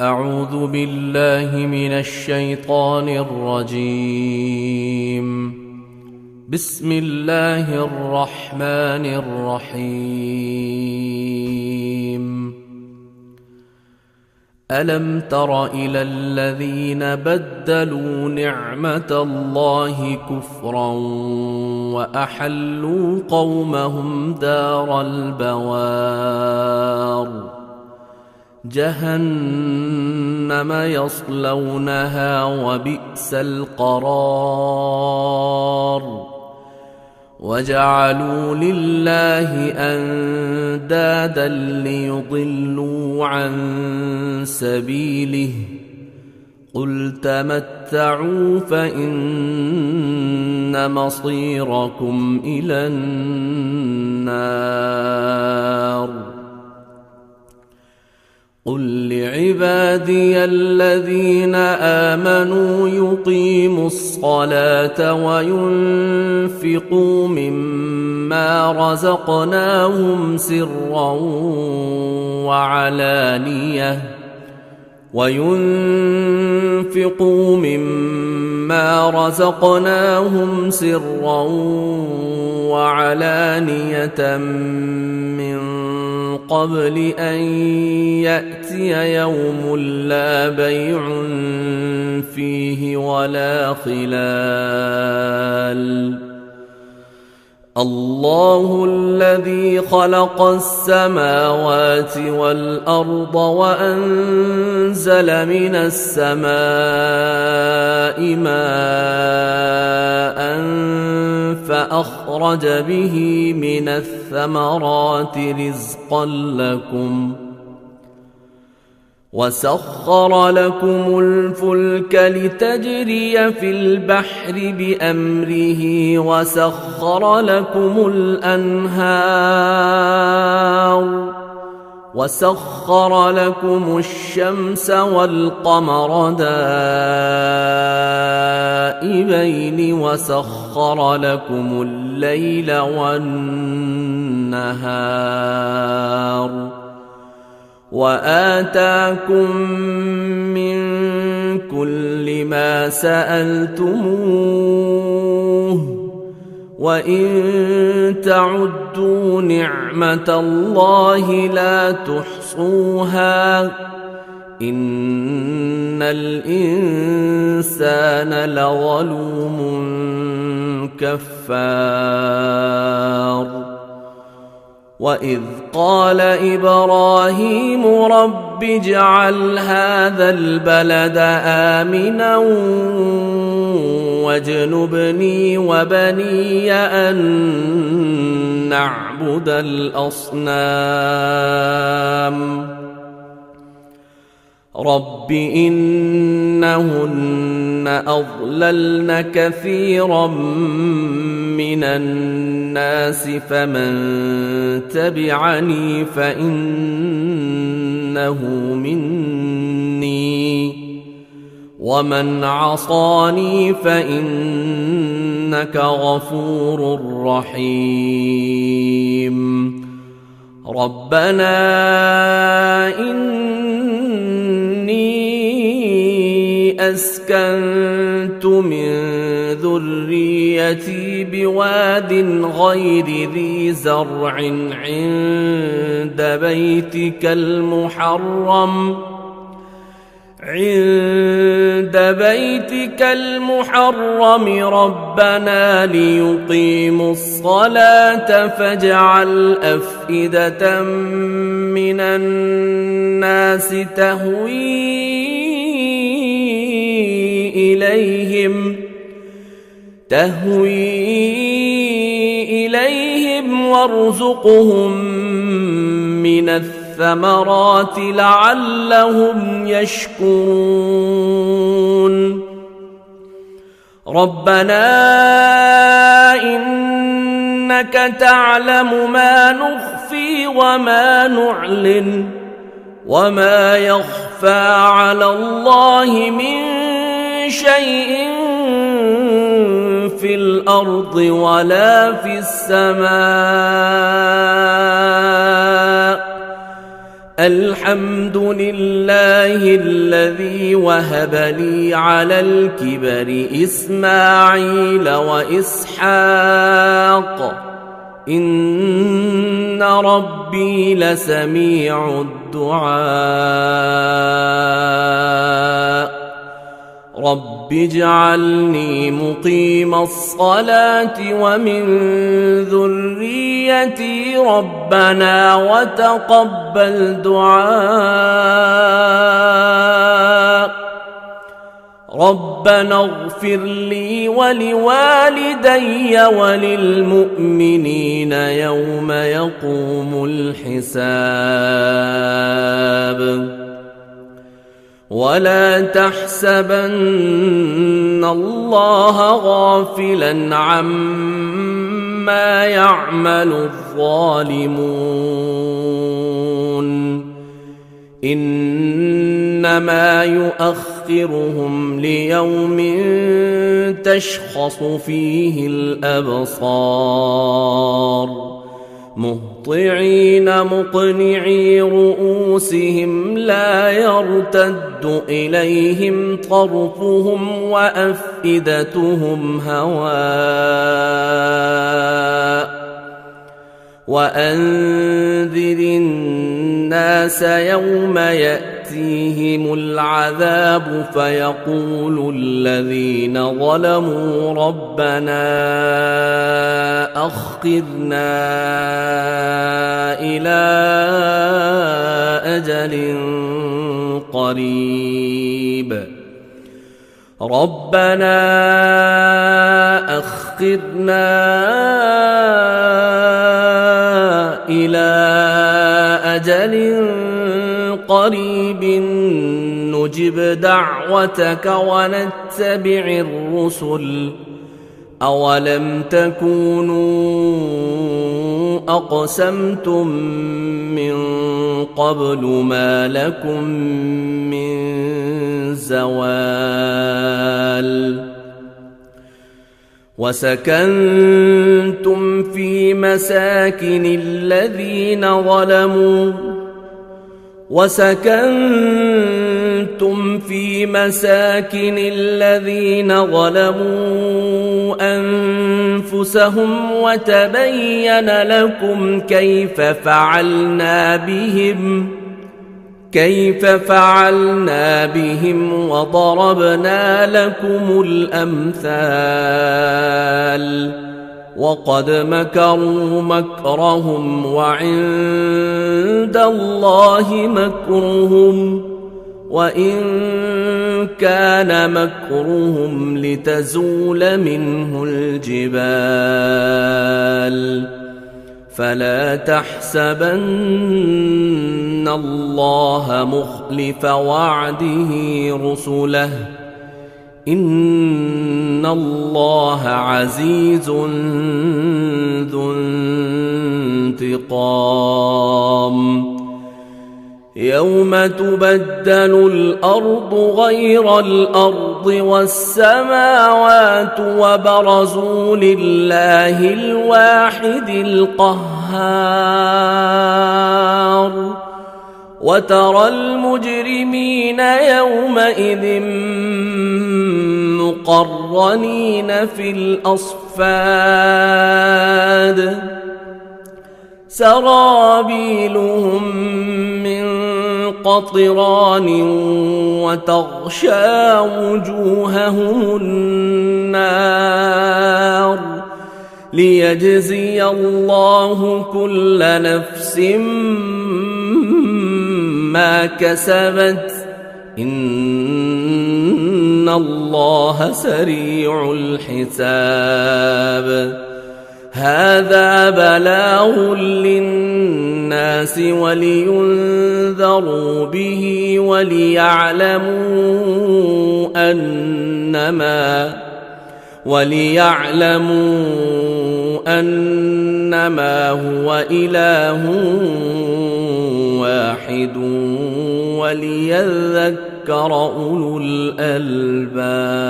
أعوذ بالله من الشيطان الرجيم. بسم الله الرحمن الرحيم. ألم تر إلى الذين بدلوا نعمة الله كفرا وأحلوا قومهم دار البوار جهنم يصلونها وبئس القرار وجعلوا لله أندادا ليضلوا عن سبيله قل تمتعوا فإن مصيركم إلى النار. قل لعبادي الذين آمنوا يقيموا الصلاة وينفقوا مما رزقناهم سرا وعلانية من قبل أن يأتي يوم لا بيع فيه ولا خلال. الله الذي خلق السماوات والأرض وأنزل من السماء ماء فأخرج به من الثمرات رزقا لكم وسخر لكم الفلك لتجري في البحر بأمره وسخر لكم الأنهار وسخر لكم الشمس والقمر دائبين وسخر لكم الليل والنهار وآتاكم من كل ما سألتموه وإن تعدوا نعمة الله لا تحصوها إن الإنسان لظلوم كفار. وإذ قال إبراهيم رب اجعل هذا البلد آمنا واجنبني وبني أن نعبد الأصنام رب إنهن أضللن كثيرا من الناس فمن تبعني فإنه مني ومن عصاني فإنك غفور رحيم. ربنا إني أسكنت من ذريتي بواد غير ذي زرع عند بيتك المحرم ربنا ليقيموا الصلاة فاجعل أفئدة من الناس تهوي إليهم وارزقهم من الثمرات لعلهم يشكرون. ربنا إنك تعلم ما نخفي وما نعلن وما يخفى على الله من شيء في الأرض ولا في السماء الحمد لله الذي وهب لي على الكبر إسماعيل وإسحاق إن ربي لسميع الدعاء رب اجعلني مقيم الصلاة ومن ذريتي ربنا وتقبل دعاء ربنا اغفر لي ولوالدي وللمؤمنين يوم يقوم الحساب ولا تحسبن الله غافلا عما يعمل الظالمون إنما يؤخرهم ليوم تشخص فيه الأبصار مهطعين مقنعي رؤوسهم لا يرتد إليهم طرفهم وأفئدتهم هواء وأنذر الناس يوم يأتيهم العذاب فيقول الذين ظلموا ربنا أخرنا إلى أجل قريب ربنا أخرنا إلى أجل قريب نجب دعوتك ونتبع الرسل أولم تكونوا أقسمتم من قبل ما لكم من زوال وسكنتم في مساكن الذين ظلموا أنفسهم وتبين لكم كيف فعلنا بهم وضربنا لكم الأمثال وقد مكروا مكرهم وعند الله مكرهم وإن كان مكرهم لتزول منه الجبال فلا تحسبن الله مخلف وعده رسله إن الله عزيز ذو انتقام يوم تبدل الأرض غير الأرض والسماوات وبرزوا لله الواحد القهار وترى المجرمين يومئذ مقرنين في الأصفاد سرابيلهم من قطران وتغشى وجوههم النار ليجزي الله كل نفس ما كسبت إن الله سريع الحساب هذا بلاغ للناس ولينذروا به وليعلموا أنما هو إله واحد وليذكر أولو الألباب.